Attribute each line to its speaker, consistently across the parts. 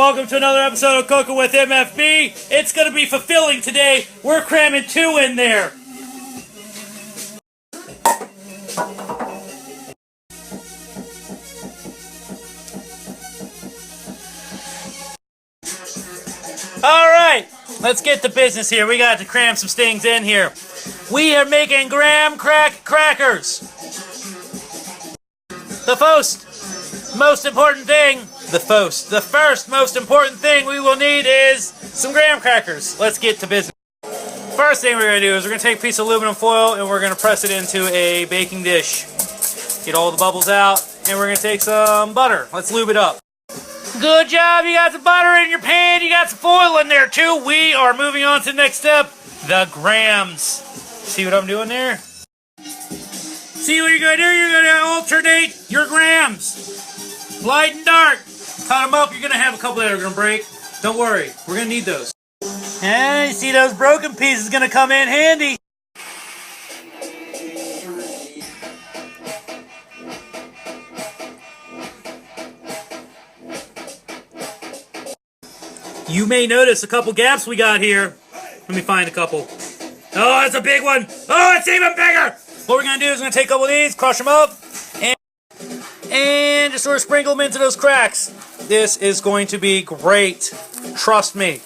Speaker 1: welcome to another episode of Cooking with MFB. It's going to be fulfilling today. We're cramming 2 in there. Alright, let's get to business here. We got to cram some things in here. We are making graham crackers. The first most important thing we will need is some graham crackers. Let's get to business. First thing we're going to do is we're going to take a piece of aluminum foil and we're going to press it into a baking dish. Get all the bubbles out and we're going to take some butter. Let's lube it up. Good job, you got some butter in your pan, you got some foil in there too. We are moving on to the next step, the grams. See what I'm doing there? See what you're going to do? You're going to alternate your grams. Light and dark. Cut them up, you're going to have a couple that are going to break. Don't worry, we're going to need those. And you see those broken pieces going to come in handy. You may notice a couple gaps we got here. Let me find a couple. Oh, it's a big one. Oh, it's even bigger. What we're going to do is we're going to take a couple of these, crush them up, and just sort of sprinkle them into those cracks. This is going to be great. Trust me.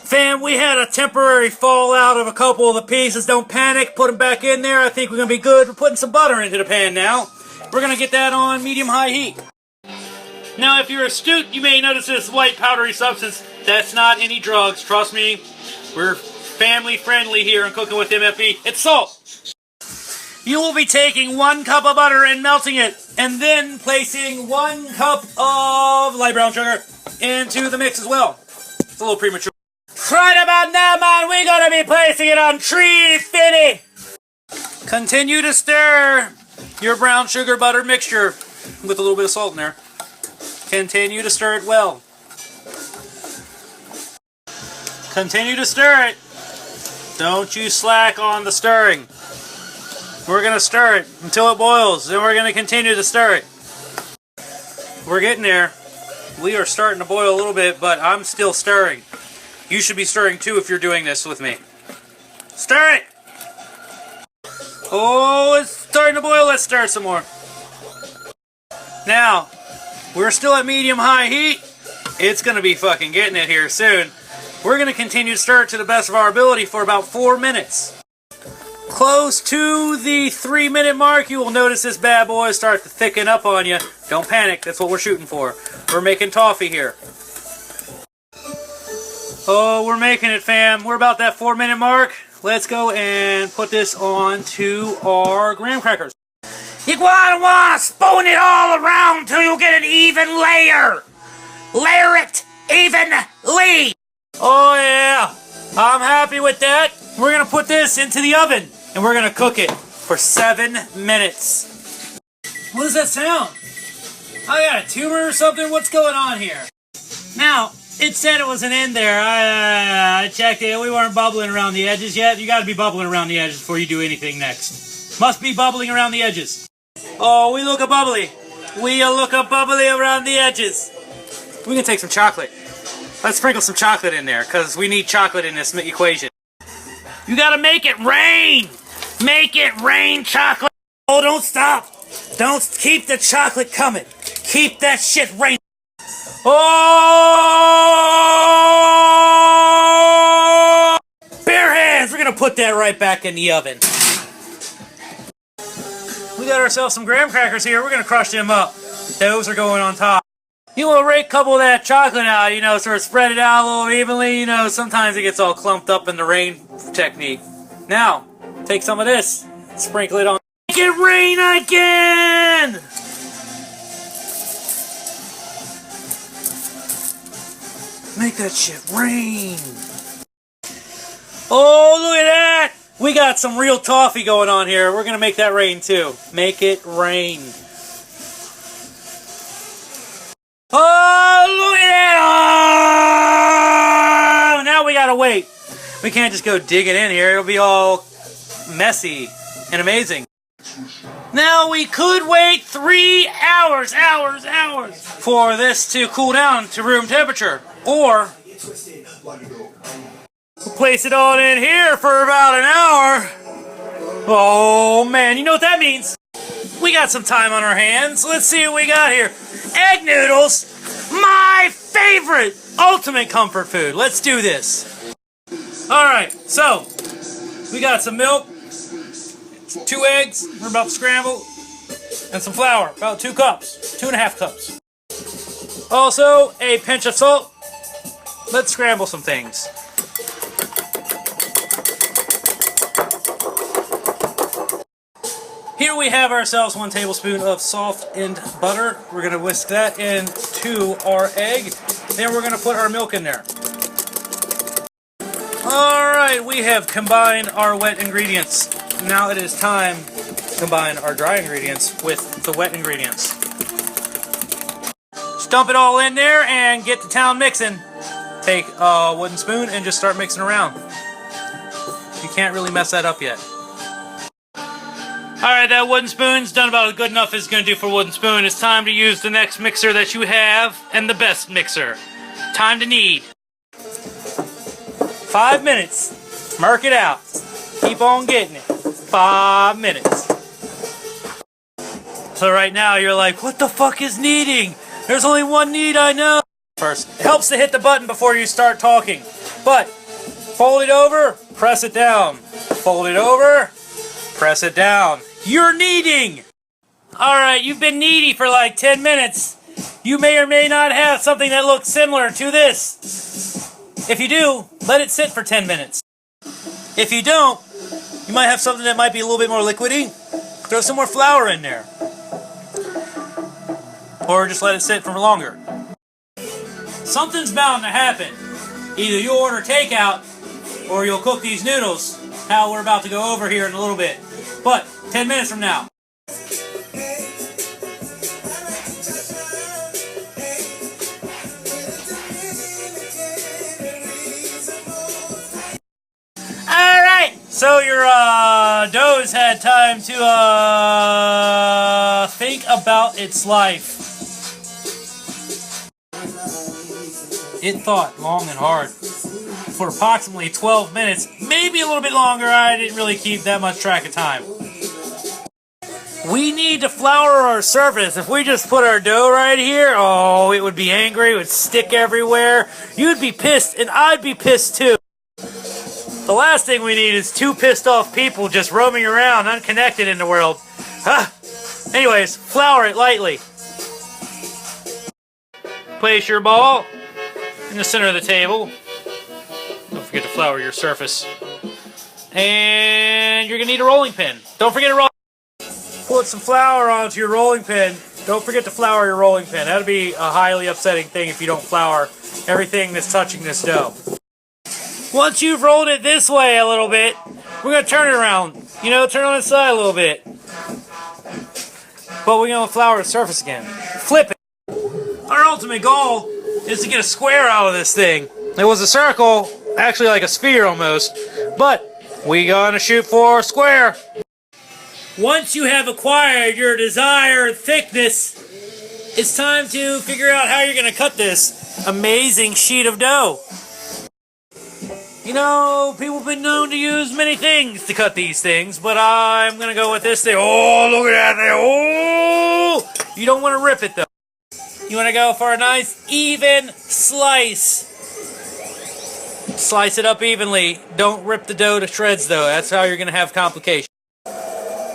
Speaker 1: Fam, we had a temporary fallout of a couple of the pieces. Don't panic. Put them back in there. I think we're going to be good. We're putting some butter into the pan now. We're going to get that on medium-high heat. Now, if you're astute, you may notice this white powdery substance. That's not any drugs. Trust me. We're family-friendly here on Cooking with MFB. It's salt. You will be taking 1 cup of butter and melting it, and then placing 1 cup of light brown sugar into the mix as well. It's a little premature. Right about now, man, we're going to be placing it on 350. Continue to stir your brown sugar butter mixture with a little bit of salt in there. Continue to stir it well. Continue to stir it. Don't you slack on the stirring. We're going to stir it until it boils. Then we're going to continue to stir it. We're getting there. We are starting to boil a little bit, but I'm still stirring. You should be stirring too if you're doing this with me. Stir it! Oh, it's starting to boil. Let's stir it some more. Now, we're still at medium-high heat. It's going to be fucking getting it here soon. We're going to continue to stir it to the best of our ability for about 4 minutes. Close to the 3-minute mark, you will notice this bad boy start to thicken up on you. Don't panic. That's what we're shooting for. We're making toffee here. Oh, we're making it, fam. We're about that 4-minute mark. Let's go and put this onto our graham crackers. You're going to want to spoon it all around until you get an even layer. Layer it evenly. Oh, yeah. I'm happy with that. We're going to put this into the oven, and we're going to cook it for 7 minutes. What does that sound? I got a tumor or something? What's going on here? Now, it said it wasn't in there. I checked it. We weren't bubbling around the edges yet. You got to be bubbling around the edges before you do anything next. Must be bubbling around the edges. Oh, we look a bubbly. We look a bubbly around the edges. We can take some chocolate. Let's sprinkle some chocolate in there, because we need chocolate in this equation. You gotta make it rain! Make it rain, chocolate! Oh, don't stop! Don't keep the chocolate coming. Keep that shit raining. Oh! Bare hands! We're gonna put that right back in the oven. We got ourselves some graham crackers here. We're going to crush them up. Those are going on top. You will rake a couple of that chocolate out, you know, sort of spread it out a little evenly. You know, sometimes it gets all clumped up in the rain technique. Now, take some of this. Sprinkle it on. Make it rain again! Make that shit rain. Oh, look at that! We got some real toffee going on here. We're going to make that rain too. Make it rain. Oh, look at that! Oh, now we got to wait. We can't just go dig it in here. It'll be all messy and amazing. Now we could wait 3 hours for this to cool down to room temperature. Or place it all in here for about an hour. Oh man, you know what that means? We got some time on our hands. Let's see what we got here. Egg noodles, my favorite ultimate comfort food. Let's do this. Alright, so we got some milk, 2 eggs, we're about to scramble, and some flour, about 2 cups, 2.5 cups. Also, a pinch of salt. Let's scramble some things. Here we have ourselves 1 tablespoon of softened butter. We're going to whisk that into our egg. Then we're going to put our milk in there. Alright, we have combined our wet ingredients. Now it is time to combine our dry ingredients with the wet ingredients. Just dump it all in there and get to town mixing. Take a wooden spoon and just start mixing around. You can't really mess that up yet. Alright, that wooden spoon's done about as good enough as it's going to do for a wooden spoon. It's time to use the next mixer that you have, and the best mixer. Time to knead. 5 minutes. Mark it out. Keep on getting it. 5 minutes. So right now you're like, what the fuck is kneading? There's only one knead I know. First, it helps to hit the button before you start talking. But, fold it over, press it down. Fold it over, press it down. You're kneading! Alright, you've been kneady for like 10 minutes. You may or may not have something that looks similar to this. If you do, let it sit for 10 minutes. If you don't, you might have something that might be a little bit more liquidy. Throw some more flour in there. Or just let it sit for longer. Something's bound to happen. Either you'll order takeout, or you'll cook these noodles, how we're about to go over here in a little bit. But, 10 minutes from now. Alright, so your dough's had time to think about its life. It thought long and hard for approximately 12 minutes, maybe a little bit longer. I didn't really keep that much track of time. We need to flour our surface. If we just put our dough right here, oh, it would be angry, it would stick everywhere. You'd be pissed, and I'd be pissed too. The last thing we need is 2 pissed off people just roaming around, unconnected in the world. Anyways, flour it lightly. Place your ball in the center of the table. Don't forget to flour your surface. And you're going to need a rolling pin. Don't forget to roll. Put some flour onto your rolling pin. Don't forget to flour your rolling pin. That'd be a highly upsetting thing if you don't flour everything that's touching this dough. Once you've rolled it this way a little bit, we're going to turn it around. You know, turn on its side a little bit. But we're going to flour the surface again. Flip it. Our ultimate goal is to get a square out of this thing. It was a circle, actually like a sphere almost, but we're going to shoot for a square. Once you have acquired your desired thickness, it's time to figure out how you're going to cut this amazing sheet of dough. You know, people have been known to use many things to cut these things, but I'm going to go with this thing. Oh, look at that thing. Oh! You don't want to rip it, though. You want to go for a nice, even slice. Slice it up evenly. Don't rip the dough to shreds, though. That's how you're going to have complications.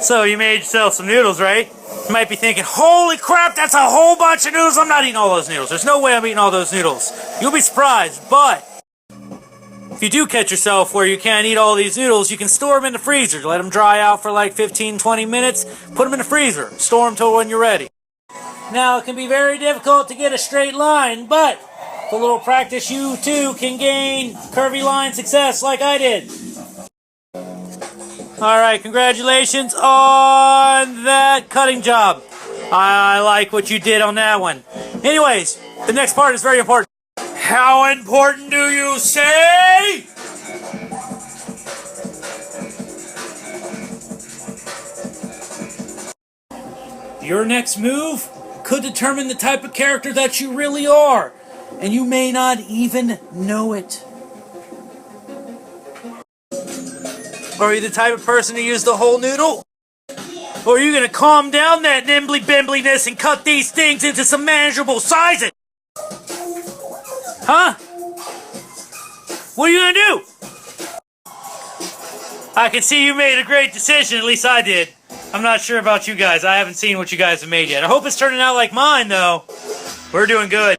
Speaker 1: So, you made yourself some noodles, right? You might be thinking, holy crap, that's a whole bunch of noodles. I'm not eating all those noodles. There's no way I'm eating all those noodles. You'll be surprised, but if you do catch yourself where you can't eat all these noodles, you can store them in the freezer. Let them dry out for like 15-20 minutes. Put them in the freezer. Store them till when you're ready. Now, it can be very difficult to get a straight line, but with a little practice, you too can gain curvy line success like I did. Alright, congratulations on that cutting job. I like what you did on that one. Anyways, the next part is very important. How important do you say? Your next move could determine the type of character that you really are, and you may not even know it. Are you the type of person to use the whole noodle? Or are you going to calm down that nimbly-bimbliness and cut these things into some manageable sizes? Huh? What are you going to do? I can see you made a great decision, at least I did. I'm not sure about you guys. I haven't seen what you guys have made yet. I hope it's turning out like mine, though. We're doing good.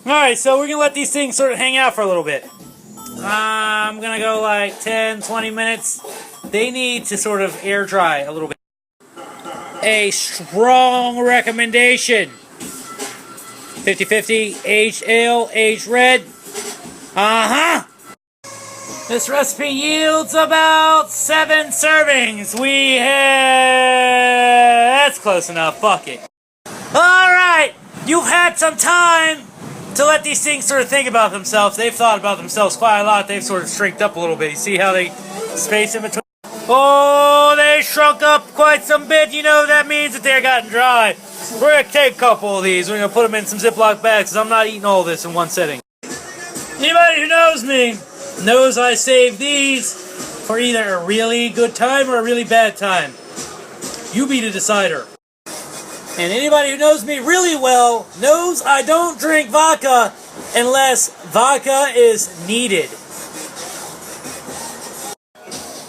Speaker 1: Alright, so we're going to let these things sort of hang out for a little bit. I'm going to go like 10, 20 minutes. They need to sort of air dry a little bit. A strong recommendation. 50-50, aged ale, aged red. Uh-huh. This recipe yields about 7 servings. We have... That's close enough. Fuck it. Alright. You've had some time to let these things sort of think about themselves. They've thought about themselves quite a lot. They've sort of shrinked up a little bit. You see how they space in between? Oh, they shrunk up quite some bit. You know that means that they're gotten dry. We're going to take a couple of these. We're going to put them in some Ziploc bags because I'm not eating all this in one sitting. Anybody who knows me knows I save these for either a really good time or a really bad time. You be the decider. And anybody who knows me really well knows I don't drink vodka unless vodka is needed.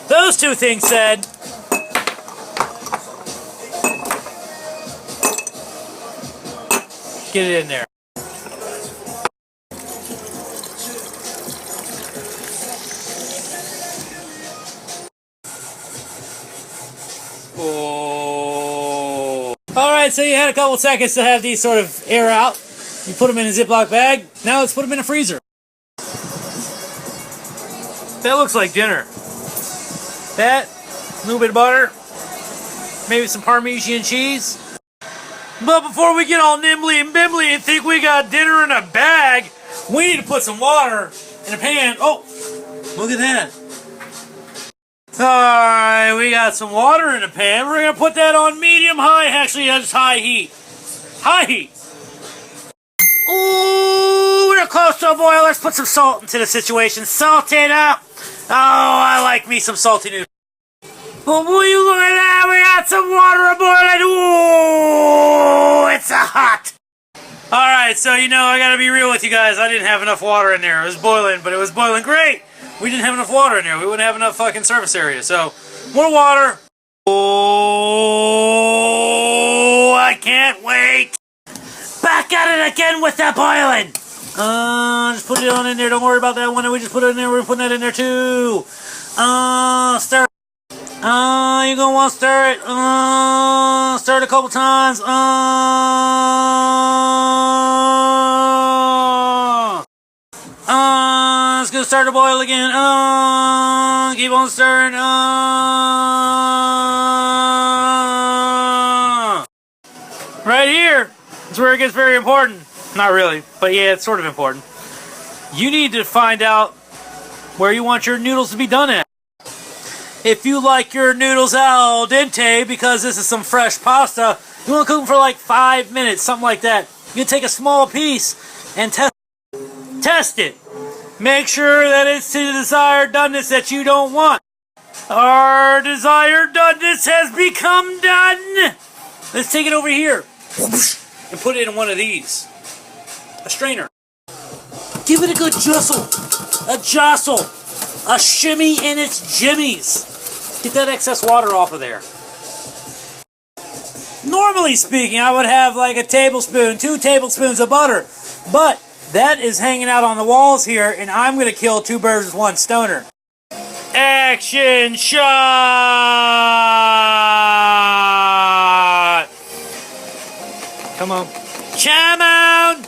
Speaker 1: Those two things said, get it in there. Oh. Alright, so you had a couple seconds to have these sort of air out. You put them in a Ziploc bag. Now let's put them in a freezer. That looks like dinner. That, a little bit of butter, maybe some Parmesan cheese. But before we get all nimbly and bimbly and think we got dinner in a bag, we need to put some water in a pan. Oh, look at that. Alright, we got some water in a pan. We're going to put that on medium-high. Actually, that's high heat. High heat. Ooh, we're close to a boil. Let's put some salt into the situation. Salt it up. Oh, I like me some salty noodles. Oh, will you look at that? We got some water boiling. Ooh, it's hot. Alright, so you know, I gotta be real with you guys. I didn't have enough water in there. It was boiling, but it was boiling great. We didn't have enough water in there. We wouldn't have enough fucking surface area. So, more water. Oh, I can't wait. Back at it again with that boiling. Just put it on in there. Don't worry about that one. We just put it in there. We're putting that in there too. Stir it. You're gonna want to stir it. Stir it a couple times. It's gonna start to boil again. Keep on stirring. Right here is where it gets very important. Not really, but yeah, it's sort of important. You need to find out where you want your noodles to be done at. If you like your noodles al dente, because this is some fresh pasta, you want to cook them for like 5 minutes, something like that. You take a small piece and test it. Make sure that it's to the desired doneness that you don't want. Our desired doneness has become done. Let's take it over here and put it in one of these. A strainer. Give it a good jostle. A jostle. A shimmy in its jimmies. Get that excess water off of there. Normally speaking, I would have like a tablespoon, 2 tablespoons of butter. But that is hanging out on the walls here, and I'm going to kill 2 birds with 1 stoner. Action shot! Come on. Come on!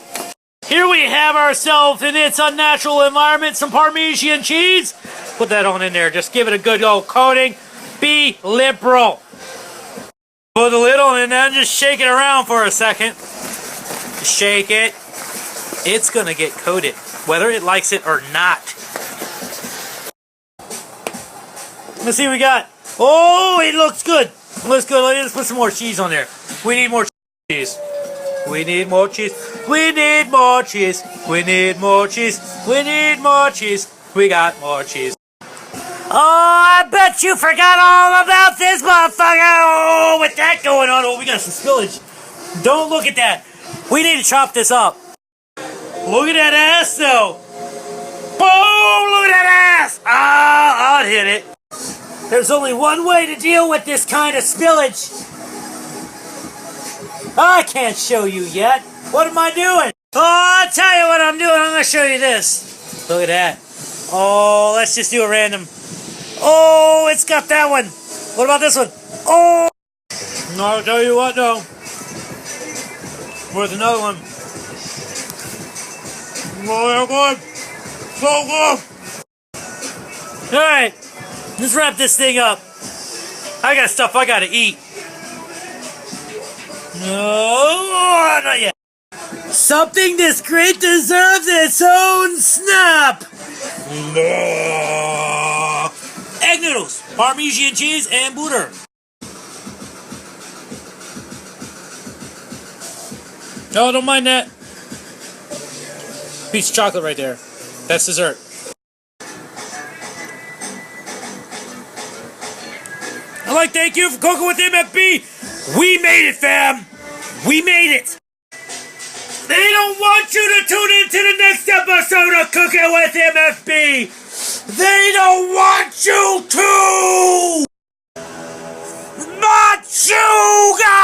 Speaker 1: Here we have ourselves in its unnatural environment some Parmesan cheese. Put that on in there. Just give it a good old coating. Be liberal. Put the lid on and then just shake it around for a second. Shake it. It's going to get coated, whether it likes it or not. Let's see what we got. Oh, it looks good. It looks good. Let's put some more cheese on there. We need more cheese. We need more cheese. We need more cheese. We need more cheese. We need more cheese. We got more cheese. Oh, I bet you forgot all about this motherfucker. Oh, with that going on. Oh, we got some spillage. Don't look at that. We need to chop this up. Look at that ass, though. Boom! Look at that ass. Ah, I'll hit it. There's only one way to deal with this kind of spillage. I can't show you yet. What am I doing? Oh, I'll tell you what I'm doing. I'm going to show you this. Look at that. Oh, let's just do a random. Oh, it's got that one. What about this one? Oh. No, I'll tell you what, though. Where's another one? Oh, good. So good. Alright. Let's wrap this thing up. I got stuff I gotta eat. No, not yet. Something this great deserves its own snap. No. Egg noodles, Parmesan cheese, and butter. Oh, don't mind that. Piece of chocolate right there. That's dessert. I'd like to thank you for cooking with MFB. We made it, fam. We made it. They don't want you to tune in to the next episode of Cooking with MFB. They don't want you to. Not you guys.